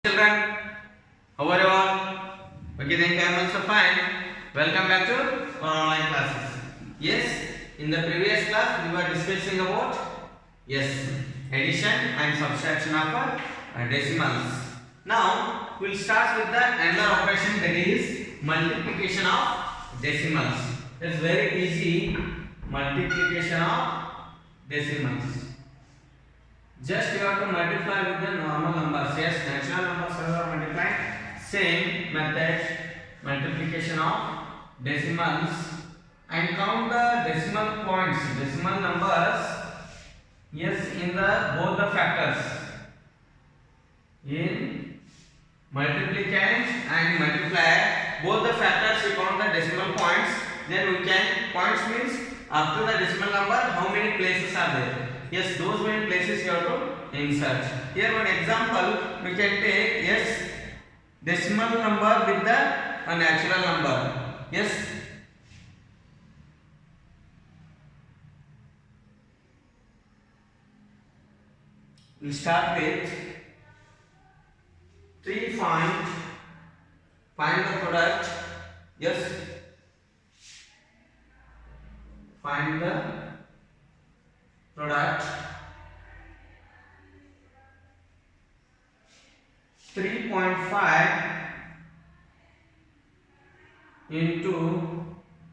Children, how are you all? Okay, thank you. I am also fine. Welcome back to our online classes. Yes, in the previous class we were discussing about addition and subtraction of decimals. Now we will start with the another operation, that is multiplication of decimals. It's very easy. Multiplication of decimals. Just you have to multiply with the normal numbers. Yes, natural numbers are multiplied. Same method, multiplication of decimals, and count the decimal points, decimal numbers. Yes, in the both the factors. In multiplicand and multiplier, both the factors you count the decimal points. Then we can, points means after the decimal number how many places are there. Yes, those many places you have to insert. Here one example we can take decimal number with the natural number. Yes. We start with 3 find the product. Yes. Find the product 3.5 into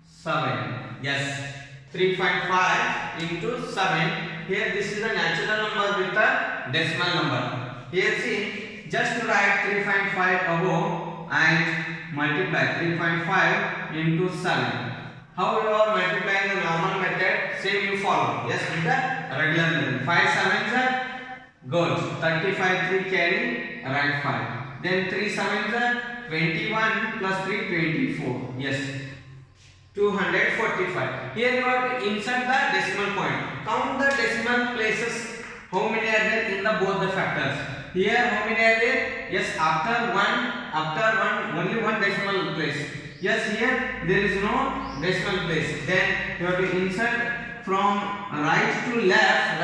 7. Yes, 3.5 into 7. Here this is a natural number with a decimal number. Here see, just write 3.5 above and multiply 3.5 into 7. How you are multiplying the normal method? Same you follow. Yes, with the regular method. 5 sevens are good. 35 3 carry, write 5. Then 3 sevens are 21 plus 3 24. Yes, 245. Here you have to insert the decimal point. Count the decimal places. How many are there in the both the factors? Here how many are there? Yes, after one only one decimal place. Yes, here there is no decimal place. Then you have to insert from right to left,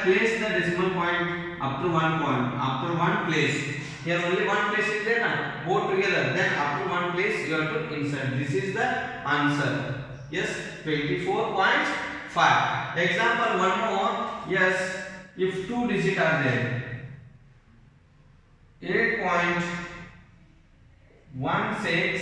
place the decimal point up to one point, after one place. Here only one place is there now. Both together. Then after one place you have to insert. This is the answer. Yes, 24.5. Example one more. Yes, if two digits are there. 8.16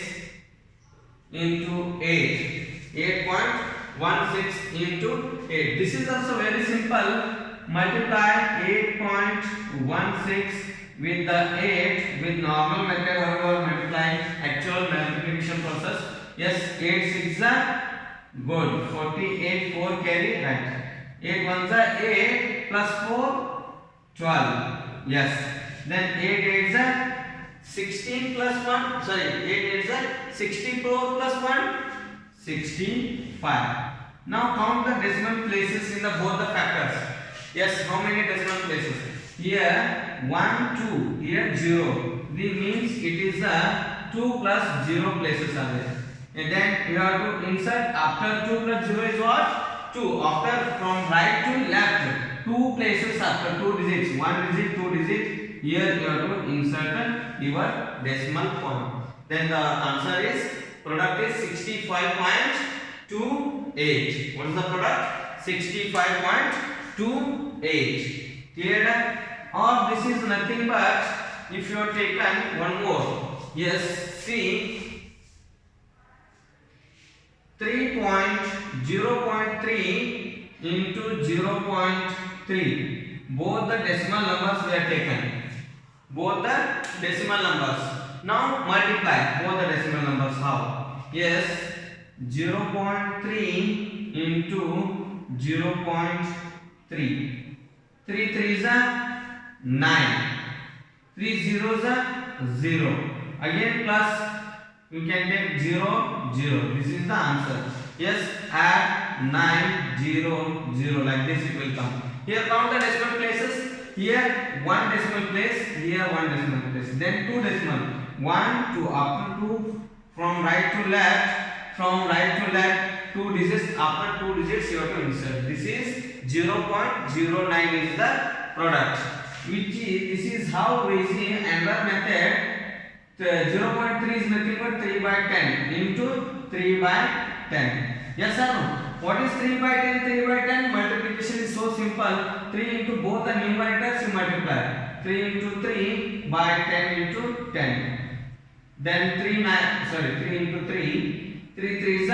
into 8. 8.16 into 8. This is also very simple. Multiply 8.16 with the 8 with normal method. However, multiplying actual multiplication process. Yes, 8 6 are good. 48 4 carry, right. 8 1s are 8 plus 4 12. Yes. Then 8 8s are 16 plus 1, sorry, 8 8s are 64 plus 1, 65. Now count the decimal places in the both the factors. Yes, how many decimal places? Here 1 2, here 0. This means it is a 2 plus 0 places are there. And then you have to insert after 2 plus 0 is what? 2. After from right to left, 2 places after 2 digits, 1 digit, 2 digit. Here you have to insert your decimal point. Then the answer is product is 65.28. What is the product? 65.28. Clear? Or this is nothing but if you have taken one more. Yes, see 0.3 into 0.3. Both the decimal numbers we have taken. Both the decimal numbers. Now multiply both the decimal numbers. How? Yes, 0.3 into 0.3. 3 3s are 9. 3 zeros are 0. Again plus you can take 0 0. This is the answer. Yes, add 9 0 0 like this it will come. Here count the decimal places. Here one decimal place, here one decimal place, then two decimal, 1 2 after 2 from right to left, 2 digits, after 2 digits you have to insert. This is 0.09 is the product. This is how easy and 0.3 is nothing but 3 by 10 into 3 by 10. Yes or no? What is 3 by 10? 3 by 10 multiplication is so simple. 3 into both the numerators you multiply. 3 into 3 by 10 into 10. Then 3 into 3. 3 3 is a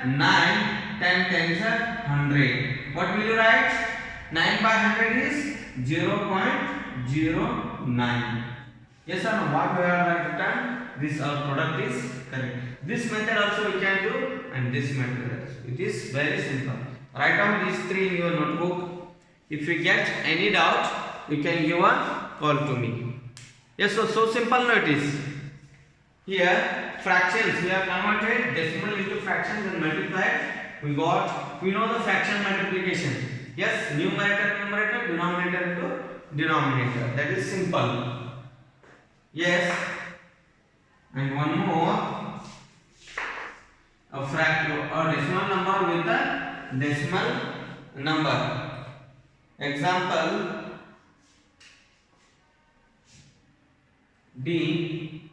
9. 10 10 is a 100. What will you write? 9 by 100 is 0.09. Yes or no? What we have written? This our product is correct. This method also we can do, and this method also. It is very simple. Write down these three in your notebook. If you get any doubt, you can give a call to me. Yes, so simple note is here fractions. We have converted decimal into fractions and multiplied. We know the fraction multiplication. Yes, numerator, denominator into denominator. That is simple. Yes, and one more, a decimal number with a decimal number. Example D,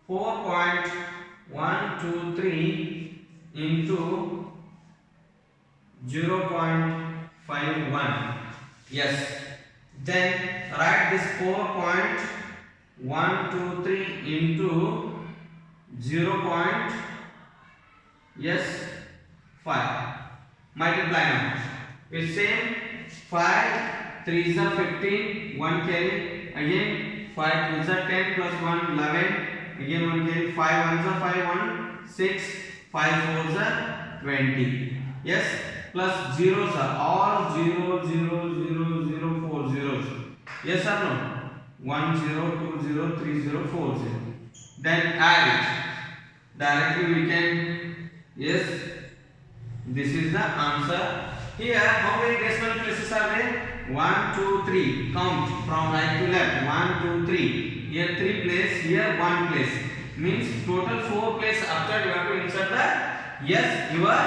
4.123 into 0.51. Yes, then write this 4.123 into 0.5. Multiply now. It's same. 5 3 is 15. 1 carry. Again 5 2 is 10 plus 1 11. Again 1 carry. 5 1 is 5 1 6. 5 4 is 20. Yes. Plus zeros are all 0 0 0 0 4 zeros. Yes or no? 1 0 2 0 3 0 4 0. Then add it. Directly we can. Yes, this is the answer. Here how many decimal places are there? 1 2 3. Count from right to left. 1 2 3. Here 3 place, here 1 place. Means total 4 place. After you have to insert the your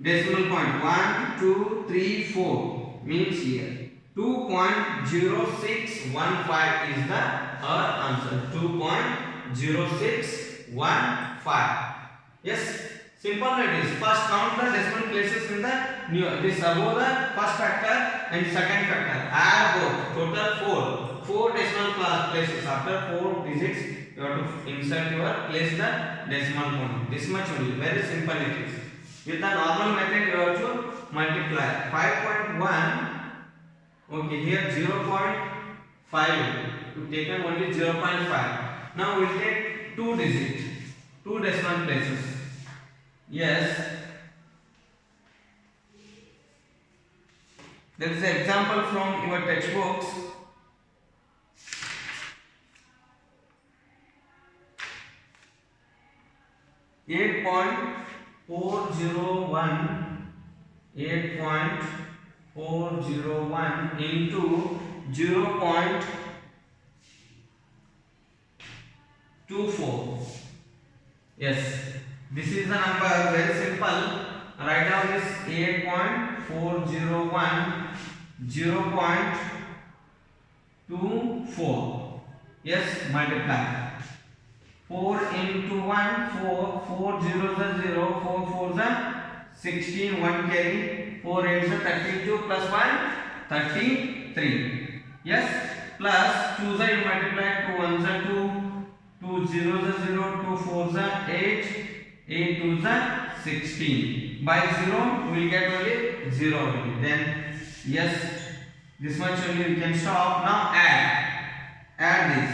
decimal point. 1 2 3 4 means here 2.0615 is the our answer. 2.0615. Yes, simple it is. First count the decimal places in the this above the first factor and second factor. Add both. Total 4 decimal places. After 4 digits you have to insert your place the decimal point. This much only. Very simple it is. With the normal method you have to multiply 5.1. Okay, here 0.5. You taken only 0.5. Now we will take 2 digits, 2 decimal places. Yes. There is an example from your textbooks. Eight point 401 into 0.24. Yes, this is the number. Very simple. Write down this 8.401 0.24. Yes, multiply. 4 into 1 4 4 zeros are 0 4 fours are 16 1 carry 4 8s are 32 plus 1 33. Yes, plus 2s are you multiply 2 1s are 2 2 zeros are 0 2 4s are 8 8 2s are 16. By 0 we will get only 0 only. Then yes, this much only we can stop. Now add this.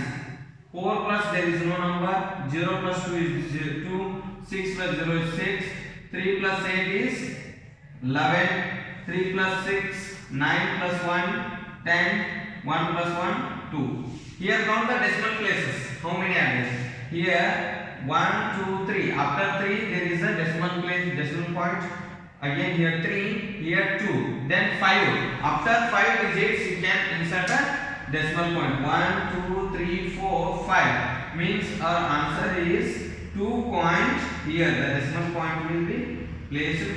4 plus there is no number. 0 plus 2 is 2. 6 plus 0 is 6. 3 plus 8 is 11. 3 plus 6 9 plus 1 10. 1 plus 1 2. Here count the decimal places. How many are there? Here 1 2 3. After 3 there is a decimal place, decimal point. Again here 3. Here 2. Then 5. After 5 digits you can insert a decimal point. 1 2 3 4 5 means our answer is 2 point. Here the decimal point will be placed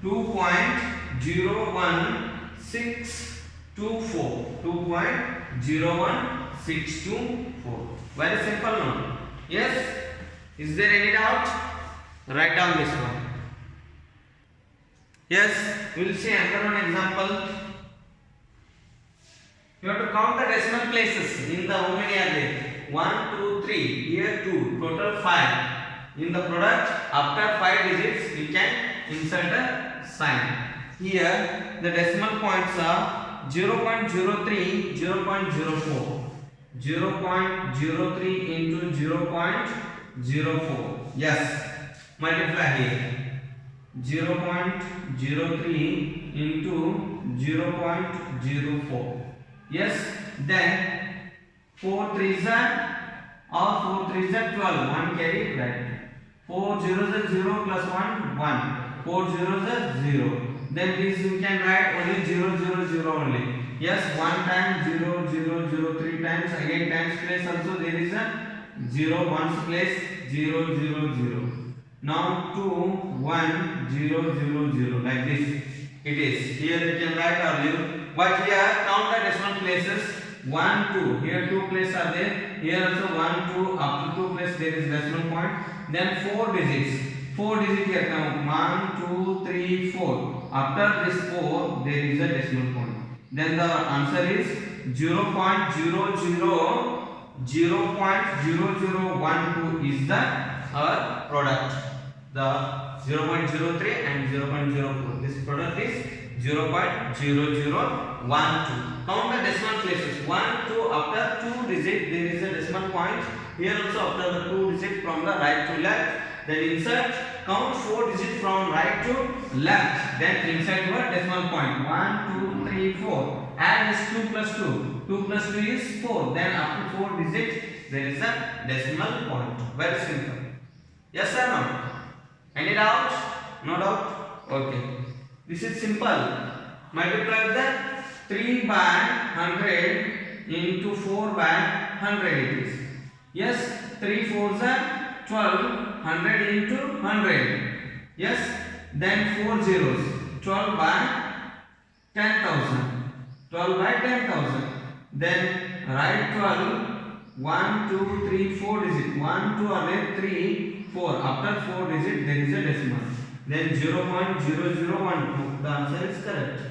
2.01624. 2.01624. 624. Very simple now. Yes? Is there any doubt? Write down this one. Yes, we will see another one example. You have to count the decimal places in the how many are there? 1, 2, 3. Here 2. Total 5. In the product, after 5 digits, we can insert a sign. Here, the decimal points are 0.03, 0.04. 0.03 into 0.04. Yes, multiply here. 0.03 into 0.04. Yes, then 4 3s are 12. 1 carry right. 4 zeros are 0 plus 1 1. 4 zeros are 0. Then this you can write only 0 0 0 only. Yes, 1 time 0 0 0 3 times, again times place also there is a 0 ones place 0 0 0. Now 2 1 0 0 0 like this it is. Here you can write or leave, but here count the decimal places. 1 2, here 2 places are there, here also 1 2, up to 2 places there is decimal point. Then 4 digits, 4 digits here come 1 2 3 4. After this 4 there is a decimal point. Then the answer is 0.0012 is the our product. The 0.03 and 0.04. This product is 0.0012. Count the decimal places. 1 2, after 2 digits there is a decimal point. Here also after the 2 digits from the right to left. Then insert, count 4 digits from right to left. Then insert your decimal point. 1 2 3 4. Add this 2 plus 2. 2 plus 2 is 4. Then after 4 digits there is a decimal point. Very simple. Yes or no? Any doubt? No doubt? Okay. This is simple. Multiply the 3 by 100 into 4 by 100 it is. Yes, 3 4s are 12, 100 into 100. Yes, then 4 zeros. 12 by 10,000. 12 by 10,000. Then write 12. 1 2 3 4 digit. 1 2 are there, 3 4. After 4 digit there is a decimal. Then 0.0012. The answer is correct.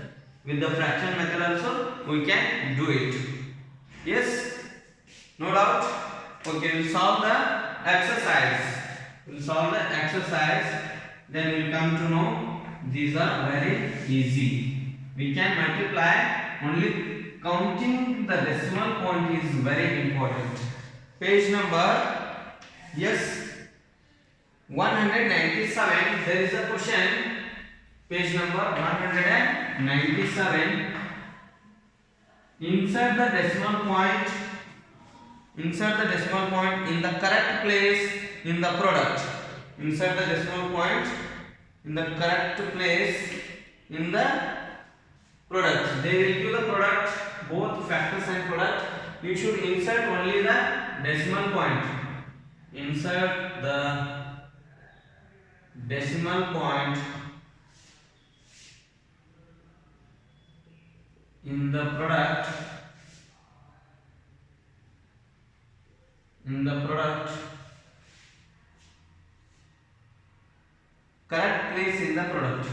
With the fraction method also we can do it. Yes? No doubt? Okay, we'll solve the exercise. We'll solve the exercise. Then we'll come to know these are very easy. We can multiply, only counting the decimal point is very important. Page number, yes, 197. There is a question. Page number 197. Insert the decimal point. Insert the decimal point in the correct place in the product. Insert the decimal point in the correct place in the product. They will give the product, both factors and product. You should insert only the decimal point. Insert the decimal point in the product. Correct place in the product.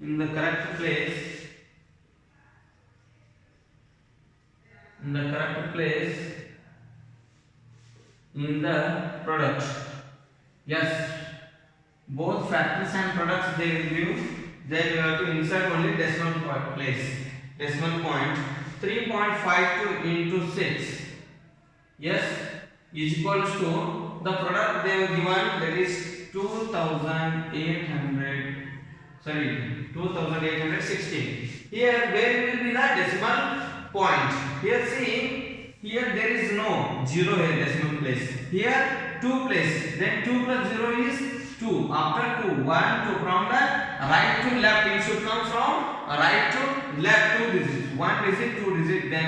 In the correct place. In the correct place in the product. Yes, both factors and products they will give. Then you have to insert only decimal point place. Decimal point 3.52 into 6. Yes, is equals to the product they have given, that is 2816. Here where will be the decimal point? Here see, here there is no 0 here decimal place. Here 2 place. Then 2 plus 0 is 2. After 2, 1 2 from the right to left. It should come from right to left 2 digits. 1 digit, 2 digit. Then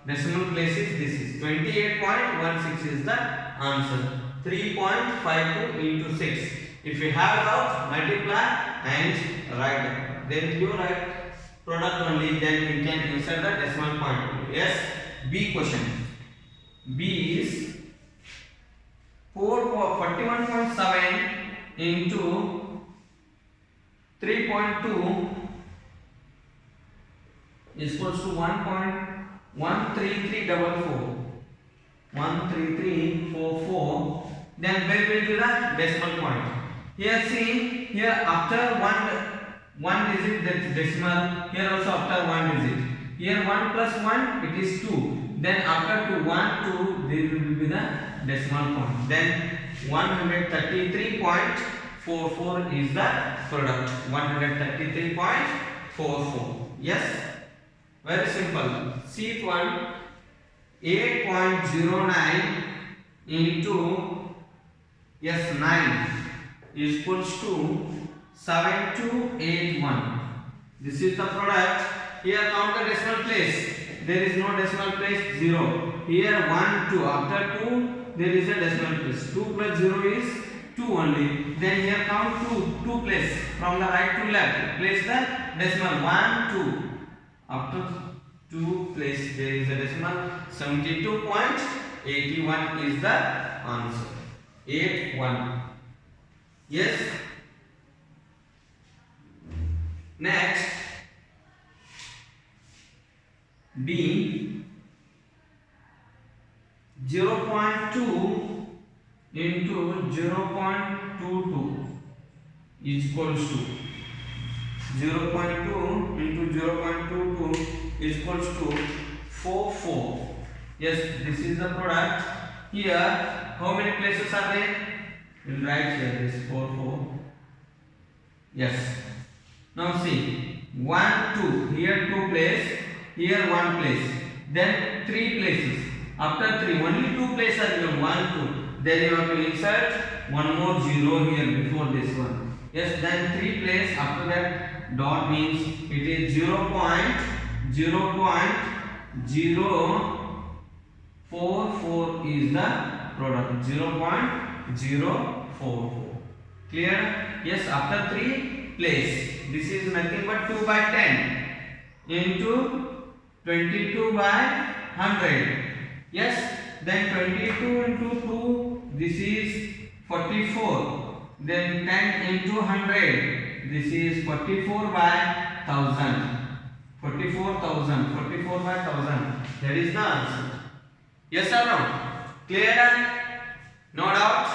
decimal place is this is 28.16 is the answer. 3.52 into 6. If you have doubt, multiply and write down. They will give like product only, then we can insert the decimal point. Yes. B question. B is 41.7 into 3.2 is equals to 1.13344. 13344. Then where will be the decimal point? Here see, here after one digit that decimal, here also after one digit. Here 1 plus 1 it is 2. Then after 2 1 2 there will be the decimal point. Then 133.44 is the product. 133.44. Yes. Very simple. Sheet 1 8.09 into 9 is equals to 7281. This is the product. Here count the decimal place. There is no decimal place, 0. Here 1 2. After 2 there is a decimal place. 2 plus 0 is 2 only. Then here count 2 place from the right to left. Place the decimal 1 2. After 2 place there is a decimal. 72.81 is the answer. 81. Yes. Next, B 0.2 into 0.22 is equals to 0.2 into 0.22 is equals to 44. Yes, this is the product. Here, how many places are there? We'll write here this 44. Yes. Now see, 1 2. Here 2 place. Here 1 place. Then 3 places. After 3, only 2 places are given. 1 2. Then you have to insert one more 0 here before this one. Yes. Then 3 place. After that dot means it is 0.044 is the product. 0.044. Clear? Yes. After 3 place. This is nothing but 2 by 10 into 22 by 100. Yes. Then 22 into 2. This is 44. Then 10 into 100. This is 44 by 1000. 44,000. 44 by 1000. That is the answer. Yes or no? Clear? No doubt?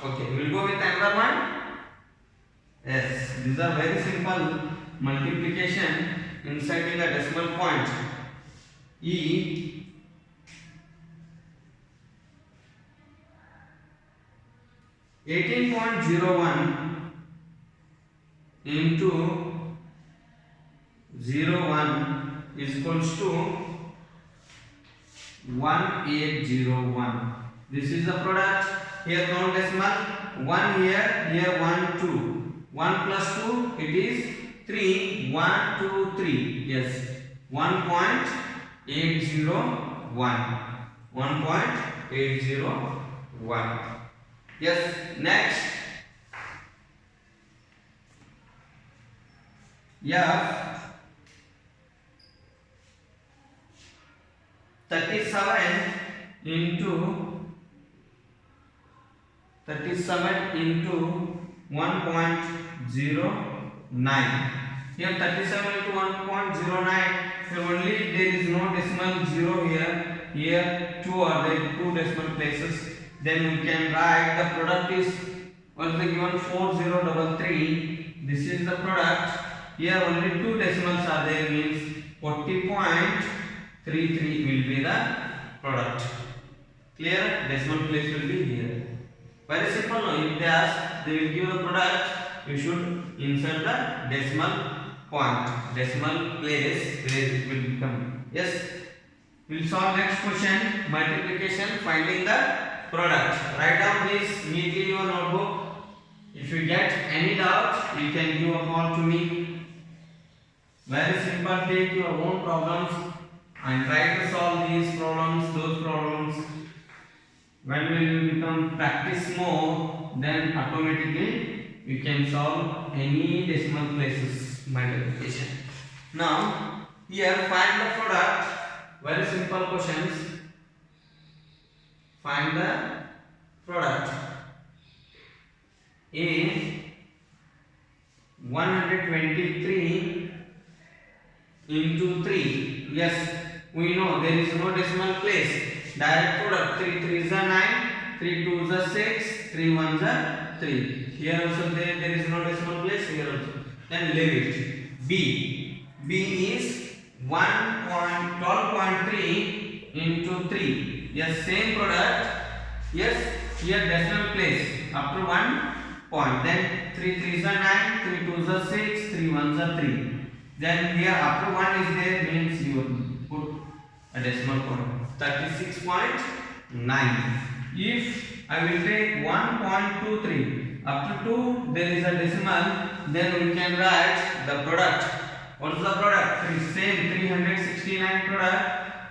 Okay. We will go with another one. Yes. These are very simple multiplication inserting a decimal point. E 18.01 into 01 is equals to 1801. This is the product. Here count decimal. 1 here 1 2. 1 plus 2 it is 3. 1 2 3. Yes. 1.801. 1.801. Yes. Next, F 37 into 1.09. Here 37 into 1.09. Here only there is no decimal 0 here. Here 2 are there, 2 decimal places. Then we can write the product is also given 4033. This is the product. Here only 2 decimals are there, means 40.33 will be the product. Clear? Decimal place will be here. Very simple. No? If they ask, they will give the product. You should insert the decimal point, decimal place where it will become. Yes. We will solve next question. Multiplication, finding the product. Write down this neatly in your notebook. If you get any doubt, you can give a call to me. Very simple. Take your own problems and try to solve these problems, those problems. When we will become practice more, then automatically you can solve any decimal places. multiplication. Now here find the product. Very simple questions. Find the product. A 123 into 3. Yes, we know there is no decimal place. Direct product. 3 3s are 9, 3 2s are 6, 3 1s are 3. Here also there is no decimal place. Here also. Then leave it. B is 12.3 into 3. Yes, same product. Yes, here decimal place up to 1 point. Then 3 3s are 9, 3 2s are 6, 3 1s are 3. Then here up to 1 is there, means you put a decimal point. 36.9. If I will take 1.23 up to 2, there is a decimal, then we can write the product. What is the product? Same 369 product.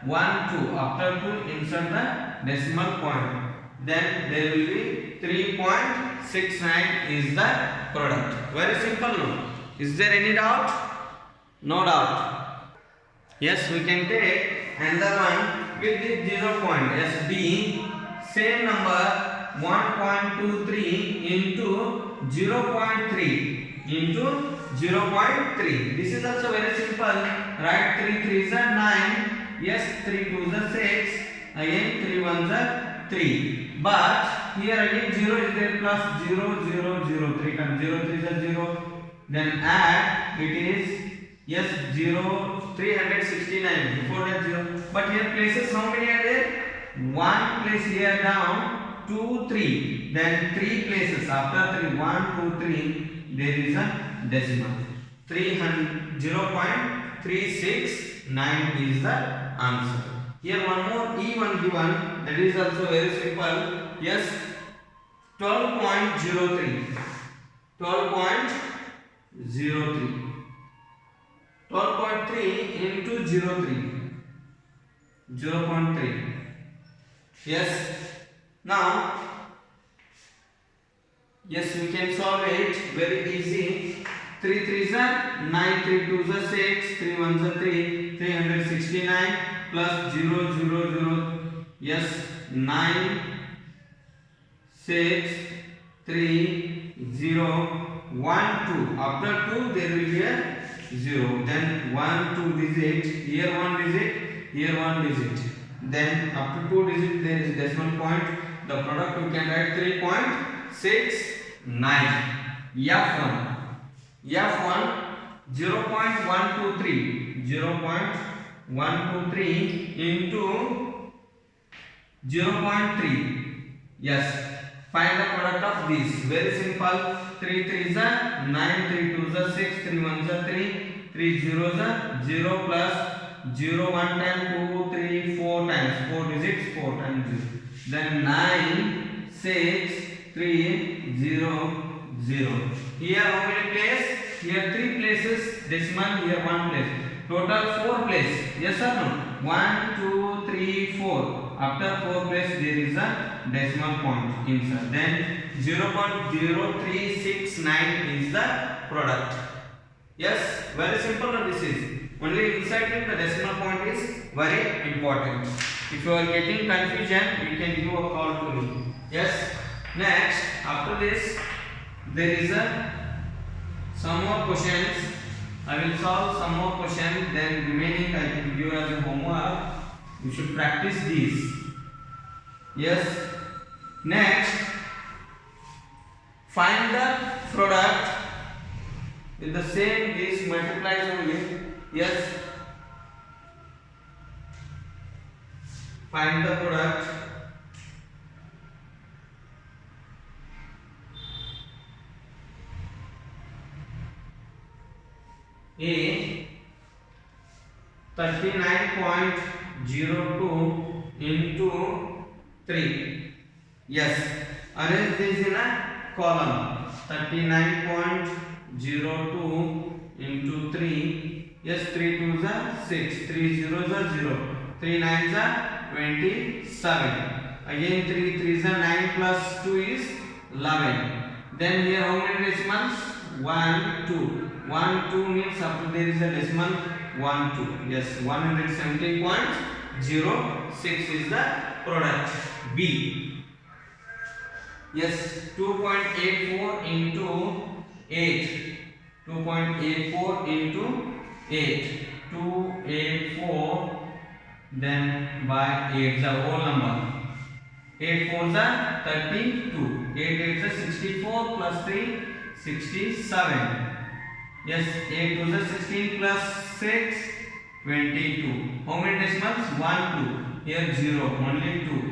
1 2 after 2 insert the decimal point. Then there will be 3.69 is the product. Very simple, no? Is there any doubt? No doubt. Yes, we can take another one with the 0 point. Yes, D, same number 1.23 into 0.3 into 0.3. This is also very simple. Write 3 3s are 9. Yes, 3 2s are 6. Again 3 1s are 3. But here again 0 is there, plus 0 0 0. 3 times 0 3s are 0. Then add, it is, yes, 0 369. Before that 0. But here places how many are there? 1 place here down. 2 3. Then 3 places after 3. 1 2 3. There is a decimal. 0.369 is the answer. Here one more E1 given, that is also very simple. Yes, 12.03. 12.03. 12.3 into 03. 0.3. Yes. Now, yes, we can solve it very easy. 3 3s are 9, 3 2s are 6, 3 1s are 3, 369 plus 0 0 0. Yes, 9 6 3 0 1 2. After 2 there will be a 0. Then 1 2 digit. Here 1 digit. Here 1 digit. Then up to 2 digit there is decimal point. The product you can write 3.69. F1 0.123 into 0.3. Yes, find the product of this. Very simple. 3 3s are 9, 3 2s are 6, 3 1s are 3, 3 0s are 0 plus 0 1 time 2 3 4 times 4 digits 4 times 0. Then 9 6 3 0 0. Here how many places? Here 3 places decimal, here 1 place. Total 4 places. Yes or no? 1 2 3 4. After 4 place there is a decimal point inside. Then 0.0369 is the product. Yes, very simple. This is only inserting the decimal point is very important. If you are getting confusion, you can give a call to me. Yes. Next, after this, there is some more questions. I will solve some more questions. Then remaining I can give you as a homework. You should practice these. Yes. Next, find the product with the same this multiplies only. Yes. Find the product. A 39.02 into 3. Yes, arrange this in a column. 39.02 into 3. Yes, 3 2s are 6, 3 zeros are 0, 3 9s are 27. Again 3 3s are 9 plus 2 is 11. Then here how many decimals? 1 2. 1 2 means after there is a decimal 1 2. Yes, 117.06 is the product B. Yes, 2.84 into 8. 2.84 into 8. 284 then by 8 the whole number. 8 4 is 32. 8 8 is 64 plus 3 67. Yes, 8 2 is 16 plus 6 22. How many decimals? 1 2. Here 0, only 2.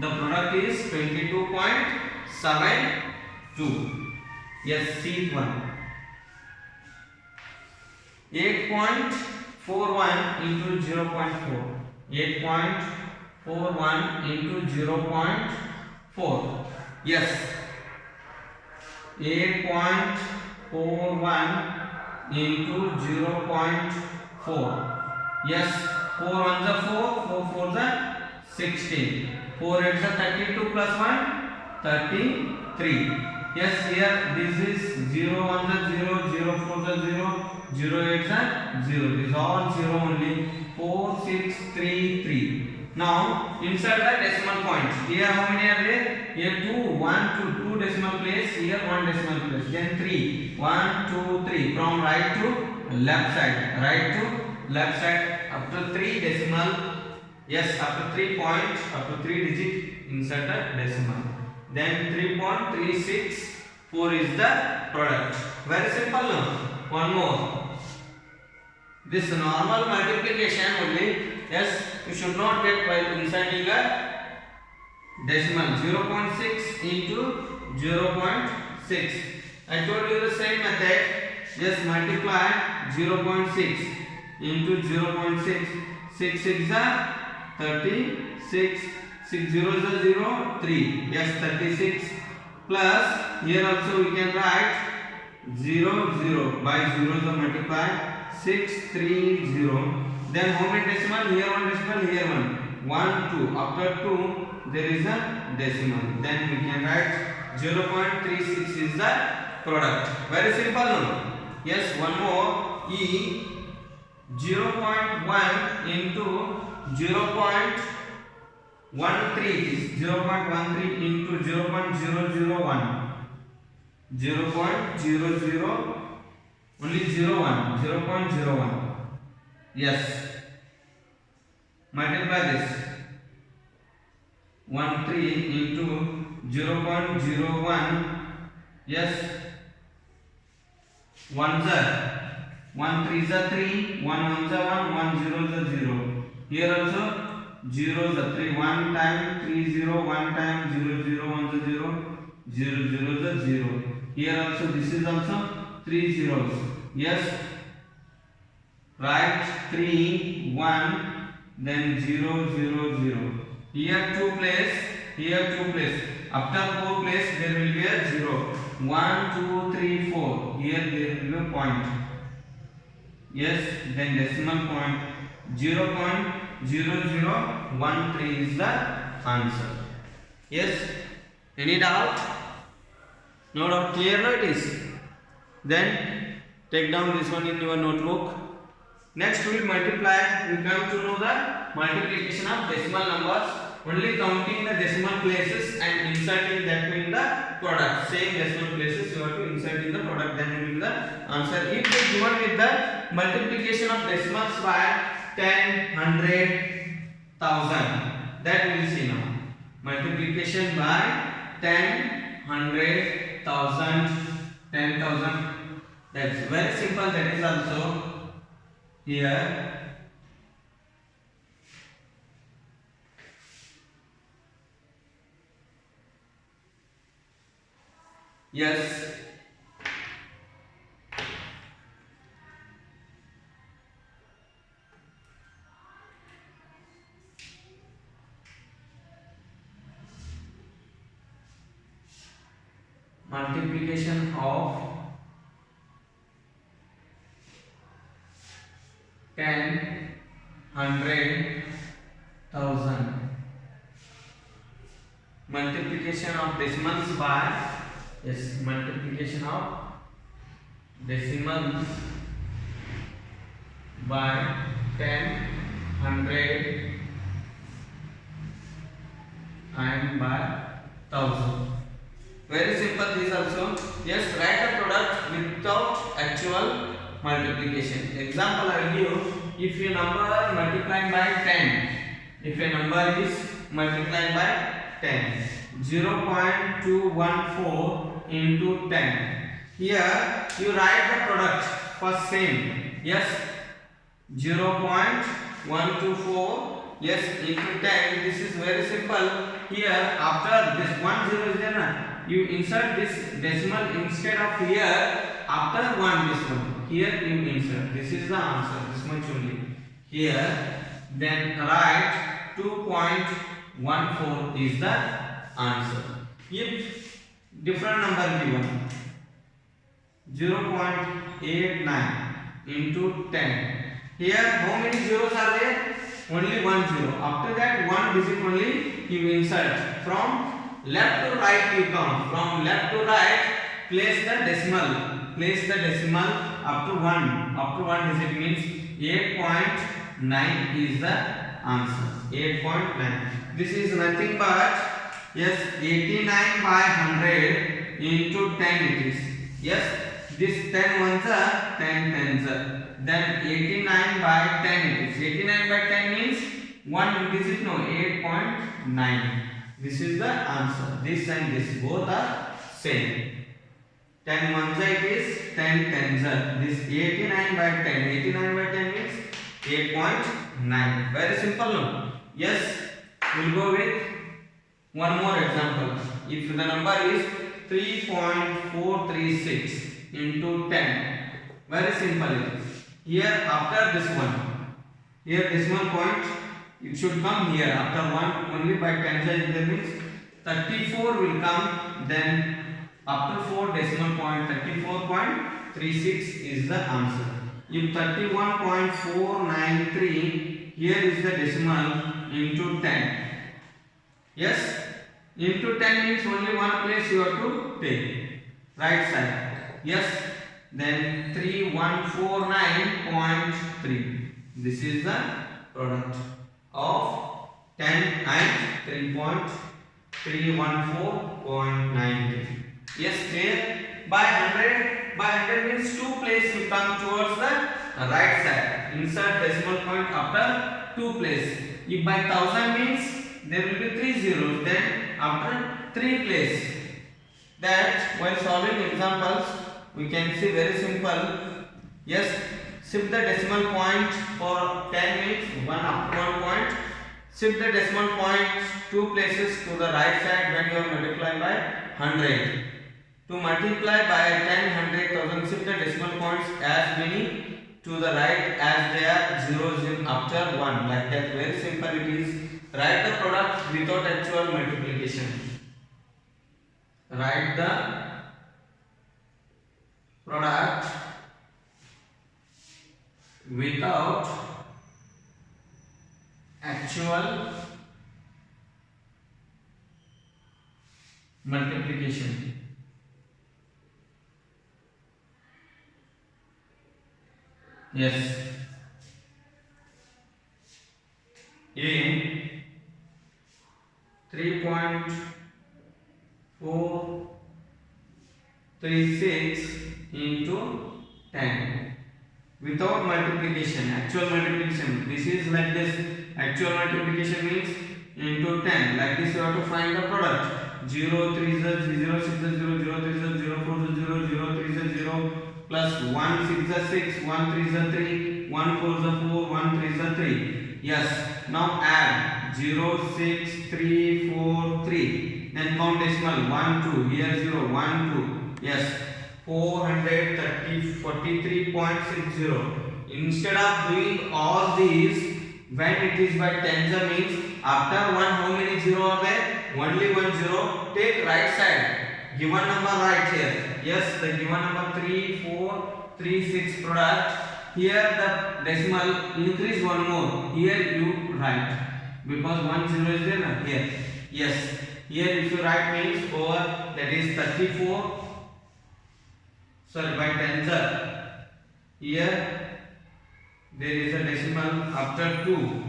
The product is 22.72. Yes, C one. 8.41 into 0.4. 8.41 into 0.4. Yes. 8.41 into 0.4. Yes. 4 1s are 4. 4 4s are 16. 4 8s are 32 plus 1 33. Yes, here this is 0 1s are 0, 0 4s are 0, 0 8s are 0. This is all 0 only. 4 6 3 3. Now insert the decimal point. Here how many are there? Here 2 1 2 2 decimal place. Here 1 decimal place. Then 3 1 2 3 from right to left side. Right to left side up to 3 decimal. Yes, after 3 point, after 3 digit, insert the decimal. Then 3.364 is the product. Very simple now. One more. This normal multiplication only. Yes, you should not get while inserting a decimal. 0.6 into 0.6. I told you the same method. Just multiply 0.6 into 0.6. 6 6 are 36. 6 zeros are 0, 3. Yes, 36 plus here also we can write 0 0 by zeros are multiply 630. Then how many decimal? Here 1 decimal, here 1. 1 2. After 2 there is a decimal. Then we can write 0.36 is the product. Very simple now. Yes, one more. E 0.1 into 0.13 is 0.13 into 0.001. 0.00 only 01. 0.01. Yes. Multiply this. 13 into 0.01. Yes. 1 are 1 3 is 3. 1 1 is 1. 1 0 is 0. Here also 0 is 3. 1 time 3 0. 1 time 0 0 1 is 0. 0 0 is 0. Here also this is also 3 zeros. Yes. Write 3 1 then 0 0 0. Here 2 place. Here 2 place. After 4 place there will be a 0. 1 2 3 4. Here there will be a point. Yes. Then decimal point 0.0013 is the answer. Yes. Any doubt? No doubt. Clear now it is. Then take down this one in your notebook. Next we will multiply. We come to know the multiplication of decimal numbers. Only counting the decimal places and inserting that in the product. Same decimal places you have to insert in the product. Then you will the answer. If you given with the multiplication of decimals by 10, 100, 1000. That we will see now. Multiplication by 10, 100, 1000, 10,000. That's very simple. That is also here. Yes. Multiplication of 10, 100, 1000. Multiplication of decimals by, yes, multiplication of decimals by 10, 100 and by 1000. Very simple this also. Yes, write a product without actual multiplication. Example I will give. If a number multiplied by 10, if a number is multiplied by 10, 0.214 into 10. Here you write the product first same. Yes, 0.124. Yes, into 10. This is very simple. Here after this 1 0 is there, you insert this decimal instead of here. After 1 this one, here you insert. This is the answer. This much only. Here, then write 2.14 is the answer. If different number given, 0.89 into 10. Here, how many zeros are there? Only 1 zero. After that, 1 digit only you insert. From left to right you count. From left to right, place the decimal. Place the decimal up to 1. Up to 1 digit means 8.9 is the answer. 8.9. This is nothing but, yes, 89 by 100 into 10 it is. Yes, this 10 ones are 10 tens are. Then 89 by 10 it is. 89 by 10 means 1 digit, no, 8.9. This is the answer. This and this both are same. 10 ones it is, 10 tens are. This 89 by 10. 89 by 10 means 8.9. Very simple, no? Yes, we'll go with one more example. If the number is 3.436 into 10. Very simple it is. Here after this one, here decimal point, it should come here. After 1 only by 10 size there means 34 will come. Then after 4 decimal point, 34.36 is the answer. If 31.493, here is the decimal into 10. Yes, into 10 means only one place you have to take. Right side. Yes. Then 3149.3. This is the product of 10 and 3.314.93. Yes, clear? By 100, by 100 means 2 place you come towards the right side. Insert decimal point after 2 place. If by 1000 means there will be 3 zeros. Then after 3 place. That while solving examples, we can see very simple. Yes, shift the decimal point for 10 means 1 up to 1 point. Shift the decimal point 2 places to the right side when you are multiplying by 100. To multiply by 10, 100,000, shift the decimal points as many to the right as they are zeros in after 1. Like that, very simple it is. Write the product without actual multiplication. Write the product without actual multiplication. Yes. In 3.436 into 10 without multiplication, actual multiplication. This is like this. Actual multiplication means into 10. Like this you have to find the product. 0 3 is 0, 6 is 0, 0 3 is 0, 4 is 0, 0 3 is 0, plus 1 6 is 6, 1 3 is 3, 1 4 is 4, 1 3 is 3. Yes. Now add 0 6 3 4 3. Then count decimal 1 2. Here 0 1 2. Yes. 43.60. Instead of doing all these, when it is by tens means after 1 how many 0 are there? Only 1 0. Take right side. Given number right here. Yes, the given number 3436 product. Here the decimal increase one more. Here you write because 1 0 is there here. Yes. Here if you write means over, that is 34. sorry, by tensor. Here there is a decimal after 2,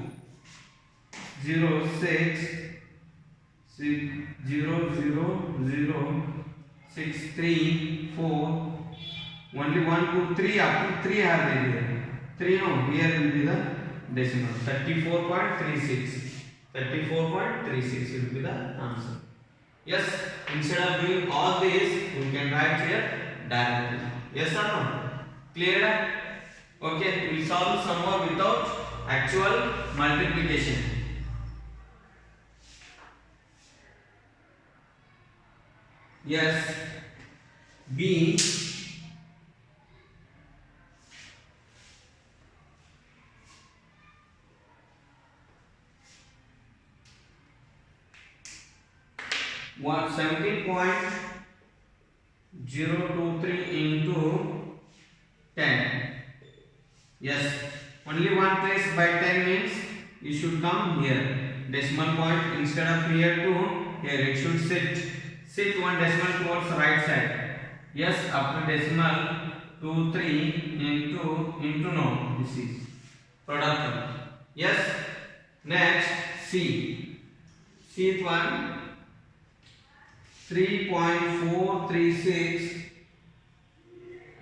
0, 6, 0, 0, 0, 6, 3, 4, only 1, 2, 3, up to 3 are there. 3 no, here will be the decimal. 34.36. 34.36 will be the answer. Yes, instead of doing all this, we can write here directly. Yes or no? Clear? Okay, we will solve some more without actual multiplication. Yes, B 17.023 into 10. Yes, only one place by 10 means you should come here. Decimal point instead of here to here, it should sit one decimal towards right side. Yes, after decimal 2 3 into no, this is product. Yes, next C one 3.436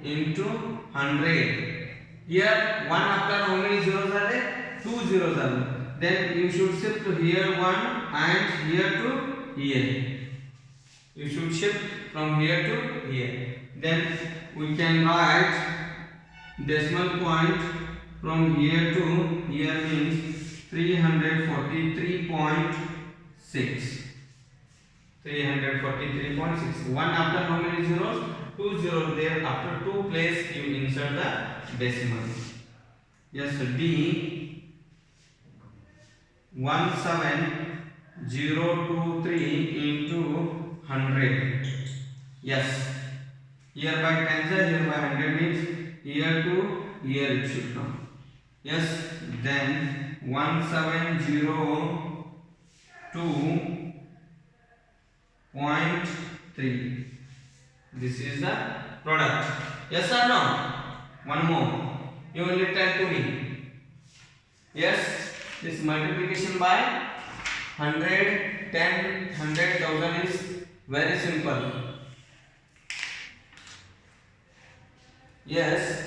into 100. Here 1 after how many zeros are there? 2 zeros are there. Then you should shift to here 1 and here to here. You should shift from here to here. Then we can write decimal point from here to here means 343.6. 343.6. 1 after how many zeros? 2 zeros there. After 2 place you insert the decimal. Yes, D 17023 into 100. Yes, here by tensor, here by 100 means here to here it should come. Yes, then 1702.3. This is the product. Yes or no? One more. You only tell to me. Yes, this multiplication by 100, 10, 100,000 is very simple. Yes.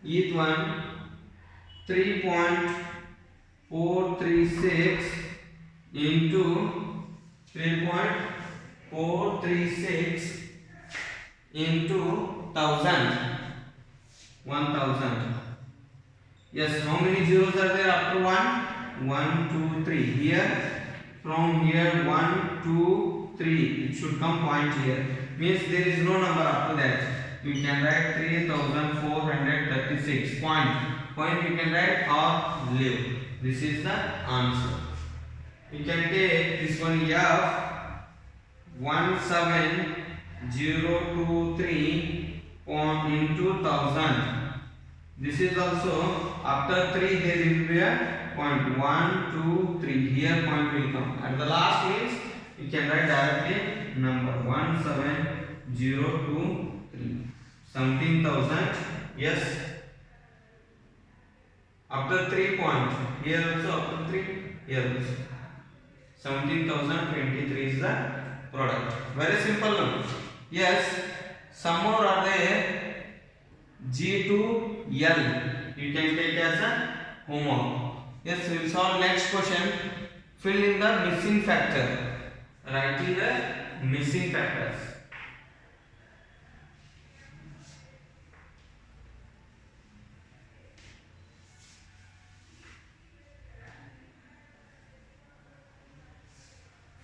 Each one 3.436 into 3.436 into 1000. Yes, how many zeros are there after 1? 1, 2, 3. Here, from here 1, 2, 3. It should come point here. Means there is no number after that. You can write 3436 point. Point you can write or leave. This is the answer. You can take this one F 17023 into 1000. This is also after 3 there will be a point 1, 2, 3. Here point will come. At the last means you can write directly number 17023. 17,000. Yes. After 3 point. Here also after 3. Here also. 17,023 is the product. Very simple one. Yes. Some more are there. G to L. You can take as a homework. Yes, we will solve next question. Fill in the missing factor. Writing the missing factors.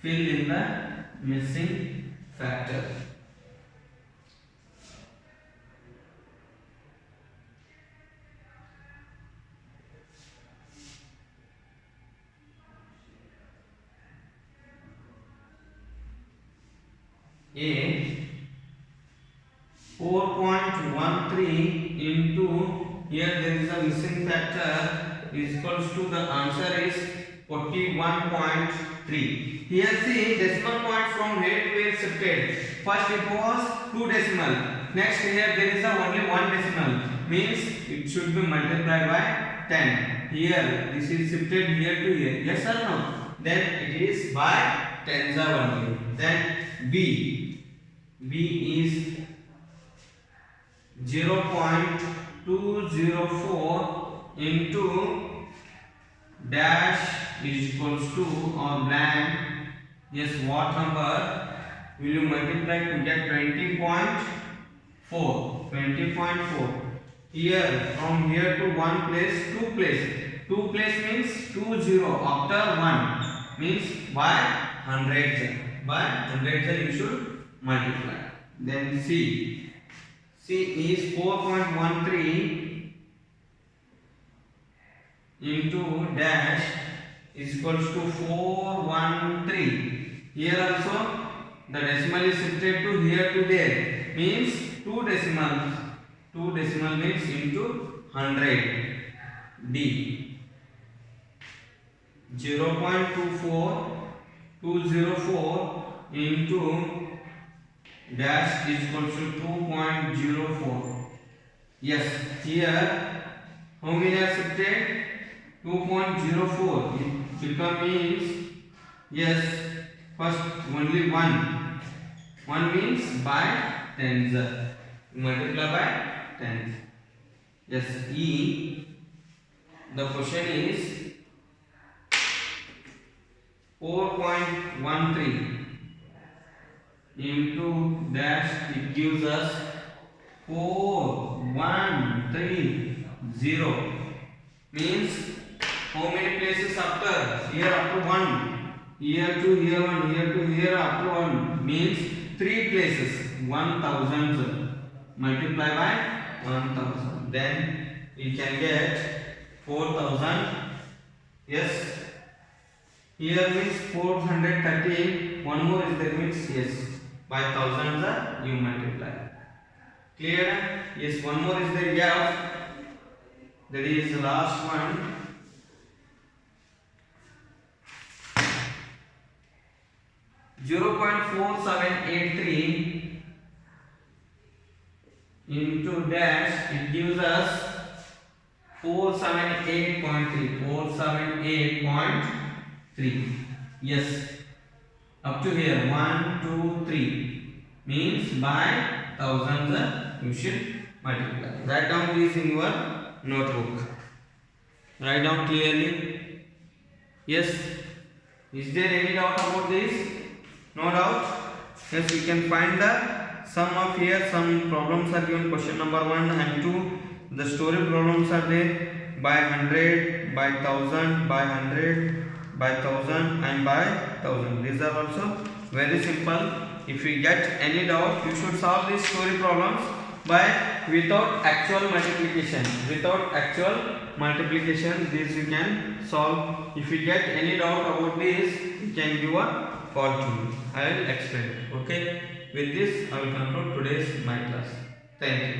Fill in the missing factor. A 4.13 into here there is a missing factor is equals to the answer is 41.3. Here see decimal point from where to where shifted. First it was 2 decimal. Next here there is only 1 decimal. Means it should be multiplied by 10. Here this is shifted here to here. Yes or no? Then it is by tens only. Then B is 0.204 into dash is equals to or blank. Yes, what number will you multiply to get 20.4? 20.4. Here from here to one place, two place means 20 after 1 means by 100. By 100 you should multiply. Then C is 4.13 into dash is equals to 413. Here also the decimal is shifted to here to there means 2 decimals. 2 decimal means into 100. D 0.204 into dash is equals to 2.04. Yes, here how many are shifted? 2.04. It become means yes. First only 1. 1 means by tens. Multiply by tens. Yes. E. The question is 4.13 into dash. It gives us 4130. Means how many places after? Here up to 1. Here to here 1. Here to here up to 1. Means 3 places. 1000. Multiply by 1000. Then we can get 4000. Yes. Here means 413. One more is there means yes. By thousands you multiply. Clear? Yes. One more is there. F. That is the last one. (0.4783) into dash. It gives us 478.3. 478.3. Yes. Up to here 1, 2, 3 means by thousands you should multiply. Write down this in your notebook. Write down clearly. Yes. Is there any doubt about this? No doubt. Yes, we can find the sum of here. Some problems are given. Question number 1 and 2. The story problems are there by 100, by 1000, by 100, by 1000 and by 1000. These are also very simple. If you get any doubt, you should solve these story problems by without actual multiplication. Without actual multiplication, this you can solve. If you get any doubt about this, you can give a call to me. I will explain it. Okay. With this, I will conclude today's my class. Thank you.